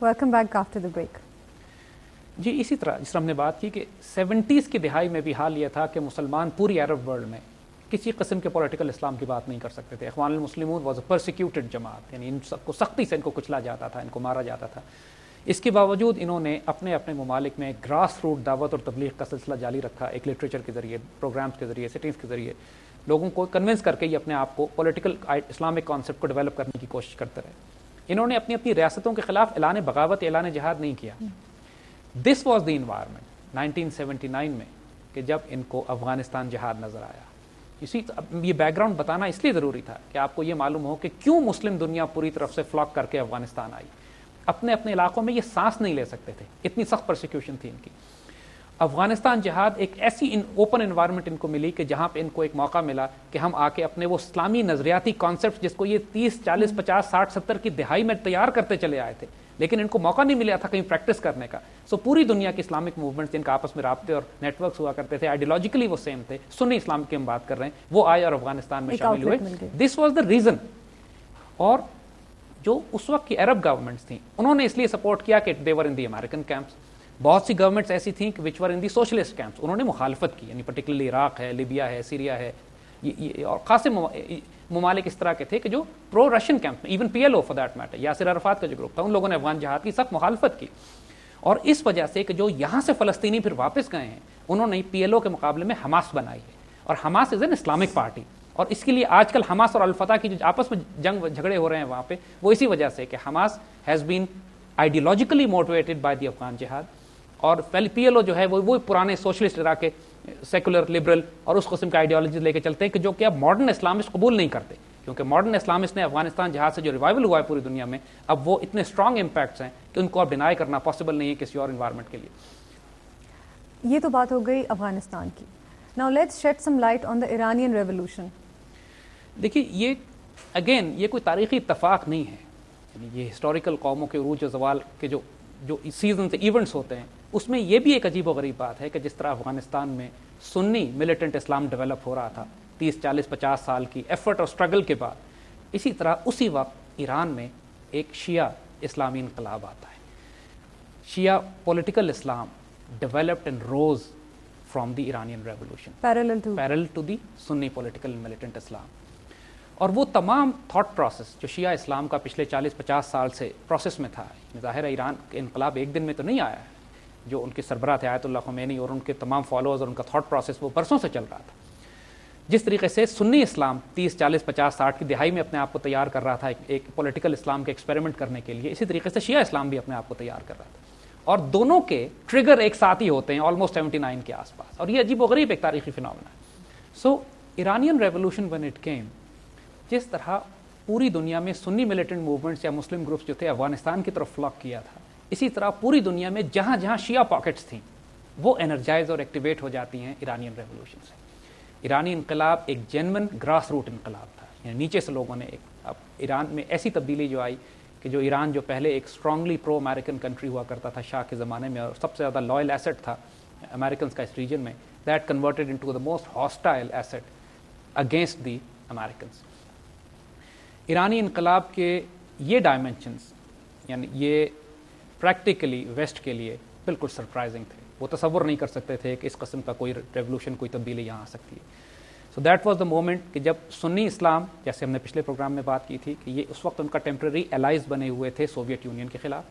Welcome back after the break. جی اسی طرح جس طرح ہم نے بات کی کہ 70s کی دہائی میں بھی حال یہ تھا کہ مسلمان پوری عرب ورلڈ میں کسی قسم کے پولیٹیکل اسلام کی بات نہیں کر سکتے تھے. اخوان المسلمون واز اے پرسیکیوٹڈ جماعت, یعنی ان سب کو سختی سے ان کو کچلا جاتا تھا, ان کو مارا جاتا تھا. اس کے باوجود انہوں نے اپنے اپنے ممالک میں گراس روٹ دعوت اور تبلیغ کا سلسلہ جاری رکھا, ایک لٹریچر کے ذریعے, پروگرامز کے ذریعے, سٹنگز کے ذریعے لوگوں کو کنونس کر کے یہ اپنے آپ کو پولیٹیکل اسلامک کانسیپٹ کو ڈیولپ کرنے کی کوشش کرتے رہے. انہوں نے اپنی اپنی ریاستوں کے خلاف اعلان بغاوت, اعلان جہاد نہیں کیا. دس واز دی انوائرمنٹ 1979 میں کہ جب ان کو افغانستان جہاد نظر آیا. یہ بیک گراؤنڈ بتانا اس لیے ضروری تھا کہ آپ کو یہ معلوم ہو کہ کیوں مسلم دنیا پوری طرف سے فلاک کر کے افغانستان آئی. اپنے اپنے علاقوں میں یہ سانس نہیں لے سکتے تھے, اتنی سخت پرسیکیوشن تھی ان کی. افغانستان جہاد ایک ایسی اوپن انوائرمنٹ ان کو ملی کہ جہاں پہ ان کو ایک موقع ملا کہ ہم آ کے اپنے وہ اسلامی نظریاتی کانسیپٹ جس کو یہ 30 40 50 60 70 کی دہائی میں تیار کرتے چلے آئے تھے, لیکن ان کو موقع نہیں ملا تھا کہیں پریکٹس کرنے کا. سو پوری دنیا کی اسلامک موومنٹس جن کا آپس میں رابطے اور نیٹ ورکس ہوا کرتے تھے, آئیڈیالوجیکلی وہ سیم تھے, سنی اسلام کی ہم بات کر رہے ہیں, وہ آئے اور افغانستان میں شامل ہوئے. This was the reason. اور جو اس وقت کی عرب گورنمنٹس تھیں انہوں نے اس لیے سپورٹ کیا کہ دے ور ان دی امریکن کیمپس. بہت سی گورنمنٹس ایسی تھیں کہ وچ ور ان دی سوشلسٹ کیمپس, انہوں نے مخالفت کی, یعنی پرٹیکولرلی عراق ہے, لیبیا ہے, سیریا ہے, اور خاصے ممالک اس طرح کے تھے کہ جو پرو رشین کیمپ میں, even P L O for that matter, Yasir Arafat کا جو گروپ تھا, ان لوگوں نے افغان جہاد کی سخت مخالفت کی. اور اس وجہ سے کہ جو یہاں سے فلسطینی پھر واپس گئے ہیں انہوں نے پی ایل او کے مقابلے میں حماس بنائی ہے, اور Hamas is an Islamic party. اور اس کے لیے آج کل حماس اور الفتح کی جو آپس میں جنگ جھگڑے ہو رہے ہیں وہاں پہ, وہ اسی وجہ سے کہ Hamas has been ideologically motivated by the Afghan جہاد, اور پی ایل او جو ہے وہ پرانے سوشلسٹ عراق کے سیکولر لبرل اور اس قسم کا آئیڈیالوجی لے کے چلتے ہیں کہ جو کہ اب ماڈرن اسلامسٹ قبول نہیں کرتے, کیونکہ ماڈرن اسلامسٹ نے افغانستان جہاد سے جو ریوائول ہوا ہے پوری دنیا میں, اب وہ اتنے اسٹرانگ امپیکٹس ہیں کہ ان کو اب ڈینائی کرنا پاسبل نہیں ہے کسی اور انوائرمنٹ کے لیے. یہ تو بات ہو گئی افغانستان کی. Now let's shed some light on the Iranian revolution. دیکھیے یہ اگین یہ کوئی تاریخی اتفاق نہیں ہے, یعنی یہ ہسٹوریکل قوموں کے عروج و زوال کے جو سیزنز ایونٹس ہوتے ہیں اس میں یہ بھی ایک عجیب و غریب بات ہے کہ جس طرح افغانستان میں سنی ملیٹنٹ اسلام ڈیولپ ہو رہا تھا 30 40 50 سال کی ایفرٹ اور اسٹرگل کے بعد, اسی طرح اسی وقت ایران میں ایک شیعہ اسلامی انقلاب آتا ہے. Shia political Islam developed and rose from the Iranian revolution parallel to the Sunni political militant Islam. اور وہ تمام تھاٹ پروسیس جو شیعہ اسلام کا پچھلے 40-50 سال سے پروسیس میں تھا, ظاہر ہے ایران کے انقلاب ایک دن میں تو نہیں آیا ہے, جو ان کے سربراہ تھے آیت اللہ خمینی اور ان کے تمام فالوورز اور ان کا تھاٹ پروسیس وہ برسوں سے چل رہا تھا. جس طریقے سے سنی اسلام 30 40 50 60 کی دہائی میں اپنے آپ کو تیار کر رہا تھا ایک پولیٹیکل اسلام کے ایکسپیریمنٹ کرنے کے لیے, اسی طریقے سے شیعہ اسلام بھی اپنے آپ کو تیار کر رہا تھا. اور دونوں کے ٹریگر ایک ساتھ ہی ہوتے ہیں آلموسٹ 79 کے آس پاس, اور یہ عجیب و غریب ایک تاریخی فینومینا ہے. So Iranian revolution when it came, جس طرح پوری دنیا میں سنی ملیٹنٹ موومنٹس یا مسلم گروپس جو تھے افغانستان کی طرف فلاک کیا تھا, اسی طرح پوری دنیا میں جہاں جہاں شیعہ پاکٹس تھیں وہ انرجائز اور ایکٹیویٹ ہو جاتی ہیں ایرانین ریولوشن سے. ایرانی انقلاب ایک جینون گراس روٹ انقلاب تھا, یعنی نیچے سے لوگوں نے اب ایران میں ایسی تبدیلی جو آئی کہ جو ایران جو پہلے ایک اسٹرانگلی پرو امریکن کنٹری ہوا کرتا تھا شاہ کے زمانے میں, اور سب سے زیادہ لوئل ایسٹ تھا امریکنس کا اس ریجن میں, that converted into the most hostile asset against the Americans. ایرانی انقلاب کے یہ ڈائمنشنز یعنی یہ پریکٹیکلی ویسٹ کے لیے بالکل سرپرائزنگ تھے. وہ تصور نہیں کر سکتے تھے کہ اس قسم کا کوئی ریولوشن, کوئی تبدیلی یہاں آ سکتی ہے. So that was the moment کہ جب سنی اسلام, جیسے ہم نے پچھلے پروگرام میں بات کی تھی کہ یہ اس وقت ان کا ٹیمپرری الائز بنے ہوئے تھے سوویت یونین کے خلاف,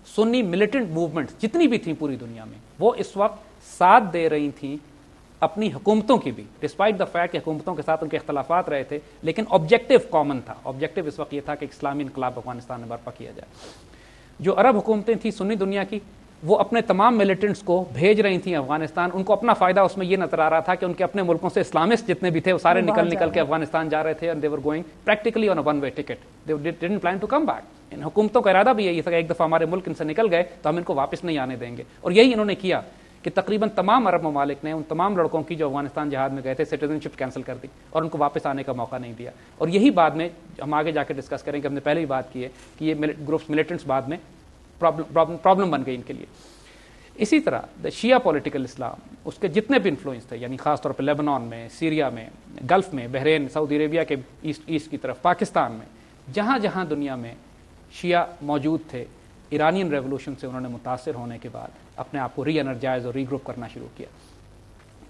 سنی ملیٹنٹ موومنٹس جتنی بھی تھیں پوری دنیا میں وہ اس وقت ساتھ دے رہی تھیں اپنی حکومتوں کی بھی, ڈسپائٹ دا فیکٹ کہ حکومتوں کے ساتھ ان کے اختلافات رہے تھے, لیکن آبجیکٹو کامن تھا. آبجیکٹو اس وقت یہ تھا کہ اسلامی انقلاب افغانستان میں برپا کیا جائے. جو عرب حکومتیں تھیں سنی دنیا کی, وہ اپنے تمام ملیٹنٹس کو بھیج رہی تھیں افغانستان. ان کو اپنا فائدہ اس میں یہ نظر آ رہا تھا کہ ان کے اپنے ملکوں سے اسلامسٹ جتنے بھی تھے وہ سارے نکل کے افغانستان جا رہے تھے, and they were going practically on a one way ticket. They didn't plan to come back. ان حکومتوں کا ارادہ بھی یہی تھا کہ ایک دفعہ ہمارے ملک ان سے نکل گئے تو ہم ان کو واپس نہیں آنے دیں گے, اور یہی انہوں نے کیا کہ تقریباً تمام عرب ممالک نے ان تمام لڑکوں کی جو افغانستان جہاد میں گئے تھے سٹیزن شپ کینسل کر دی اور ان کو واپس آنے کا موقع نہیں دیا. اور یہی بعد میں ہم آگے جا کے ڈسکس کریں کہ ہم نے پہلے ہی بات کی ہے کہ یہ گروپس ملیٹنٹس بعد میں پرابلم بن گئی ان کے لیے. اسی طرح شیعہ پولیٹیکل اسلام اس کے جتنے بھی انفلوئنس تھے, یعنی خاص طور پہ لیبنان میں, سیریا میں, گلف میں, بحرین, سعودی عربیہ کے ایسٹ کی طرف, پاکستان میں, جہاں جہاں دنیا میں شیعہ موجود تھے, ایرانین ریولوشن سے انہوں نے متاثر ہونے کے بعد اپنے آپ کو ری انرجائز اور ری گروپ کرنا شروع کیا.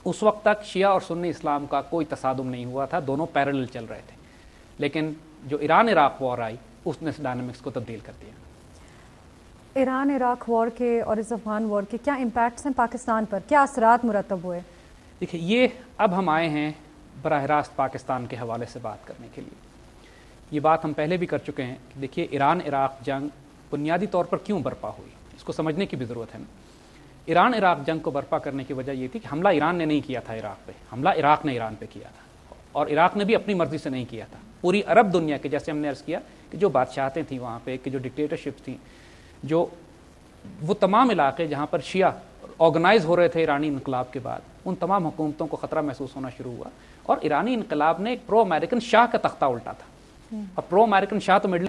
اس وقت تک شیعہ اور سنی اسلام کا کوئی تصادم نہیں ہوا تھا, دونوں پیرلل چل رہے تھے, لیکن جو ایران عراق وار آئی اس نے اس ڈائنامکس کو تبدیل کر دیا. ایران عراق وار کے اور اس افغان وار کے کیا امپیکٹس ہیں پاکستان پر, کیا اثرات مرتب ہوئے؟ دیکھیے, یہ اب ہم آئے ہیں براہ راست پاکستان کے حوالے سے بات کرنے کے لیے. یہ بات ہم پہلے بھی کر چکے ہیں کہ دیکھیے ایران عراق جنگ بنیادی طور پر کیوں برپا ہوئی, اس کو سمجھنے کی بھی ضرورت ہے. ایران عراق جنگ کو برپا کرنے کی وجہ یہ تھی کہ حملہ ایران نے نہیں کیا تھا عراق پہ, حملہ عراق نے ایران پہ کیا تھا, اور عراق نے بھی اپنی مرضی سے نہیں کیا تھا. پوری عرب دنیا کے, جیسے ہم نے عرض کیا کہ جو بادشاہتیں تھیں وہاں پہ, کہ جو ڈکٹیٹرشپ تھیں, جو وہ تمام علاقے جہاں پر شیعہ آرگنائز ہو رہے تھے ایرانی انقلاب کے بعد, ان تمام حکومتوں کو خطرہ محسوس ہونا شروع ہوا, اور ایرانی انقلاب نے ایک پرو امریکن شاہ کا تختہ الٹا تھا, اور پرو امریکن شاہ تو مڈل,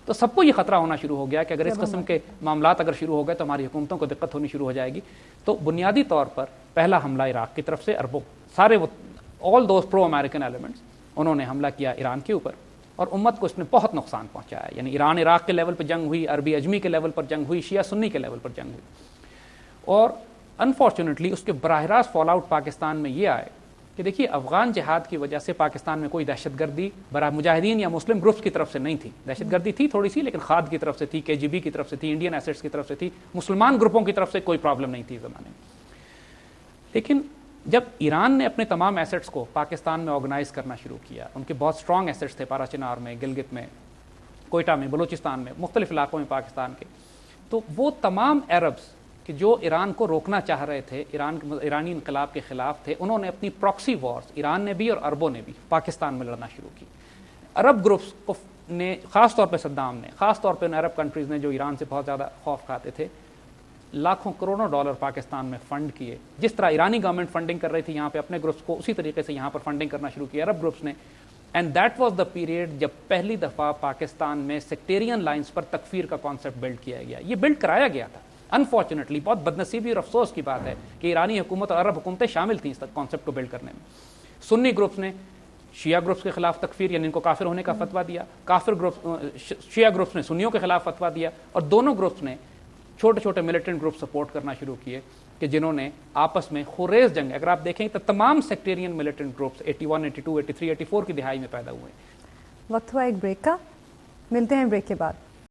تو سب کو یہ خطرہ ہونا شروع ہو گیا کہ اگر اس قسم کے معاملات اگر شروع ہو گئے تو ہماری حکومتوں کو دقت ہونی شروع ہو جائے گی. تو بنیادی طور پر پہلا حملہ عراق کی طرف سے اربوں سارے وہ all those pro American elements انہوں نے حملہ کیا ایران کے اوپر, اور امت کو اس نے بہت نقصان پہنچایا. یعنی ایران عراق کے لیول پر جنگ ہوئی, عربی اجمی کے لیول پر جنگ ہوئی, شیعہ سنی کے لیول پر جنگ ہوئی, اور انفارچونیٹلی اس کے براہ راست فال آؤٹ پاکستان میں یہ آئے کہ دیکھیے افغان جہاد کی وجہ سے پاکستان میں کوئی دہشت گردی برائے مجاہدین یا مسلم گروپس کی طرف سے نہیں تھی. دہشت گردی تھی تھوڑی سی, لیکن خاد کی طرف سے تھی, KGB کی طرف سے تھی, انڈین ایسٹس کی طرف سے تھی, مسلمان گروپوں کی طرف سے کوئی پرابلم نہیں تھی اس زمانے میں. لیکن جب ایران نے اپنے تمام ایسٹس کو پاکستان میں آرگنائز کرنا شروع کیا, ان کے بہت اسٹرانگ ایسٹس تھے پارا چنار میں, گلگت میں, کوئٹہ میں, بلوچستان میں, مختلف علاقوں میں پاکستان کے, تو وہ تمام عربس کہ جو ایران کو روکنا چاہ رہے تھے, ایرانی انقلاب کے خلاف تھے, انہوں نے اپنی پراکسی وارز, ایران نے بھی اور عربوں نے بھی, پاکستان میں لڑنا شروع کی. عرب گروپس کو نے, خاص طور پہ صدام نے, خاص طور پہ ان عرب کنٹریز نے جو ایران سے بہت زیادہ خوف کھاتے تھے, لاکھوں کروڑوں ڈالر پاکستان میں فنڈ کیے. جس طرح ایرانی گورنمنٹ فنڈنگ کر رہی تھی یہاں پہ اپنے گروپس کو, اسی طریقے سے یہاں پر فنڈنگ کرنا شروع کی عرب گروپس نے. And that was the period جب پہلی دفعہ پاکستان میں سیکٹیرین لائنز پر تکفیر کا کانسیپٹ بلڈ کیا گیا. یہ بلڈ کرایا گیا تھا. انفارچونیٹلی بہت بدنصیبی اور افسوس کی بات ہے کہ ایرانی حکومت اور عرب حکومتیں شامل تھیں اس کانسیپٹ کو بلڈ کرنے میں. سنی گروپس نے شیعہ گروپس کے خلاف تکفیر یعنی ان کو کافر ہونے کا فتویٰ دیا, کافر گروپس شیعہ گروپس نے سنیوں کے خلاف فتویٰ دیا, اور دونوں گروپس نے چھوٹے چھوٹے ملیٹنٹ گروپ سپورٹ کرنا شروع کیے کہ جنہوں نے آپس میں خورریز جنگ, اگر آپ دیکھیں تو تمام سیکٹیرین ملیٹنٹ گروپس 81, 82, 83, 84 کی دہائی میں پیدا ہوئے. وقت ہوا ایک بریک کا, ملتے ہیں بریک کے بعد.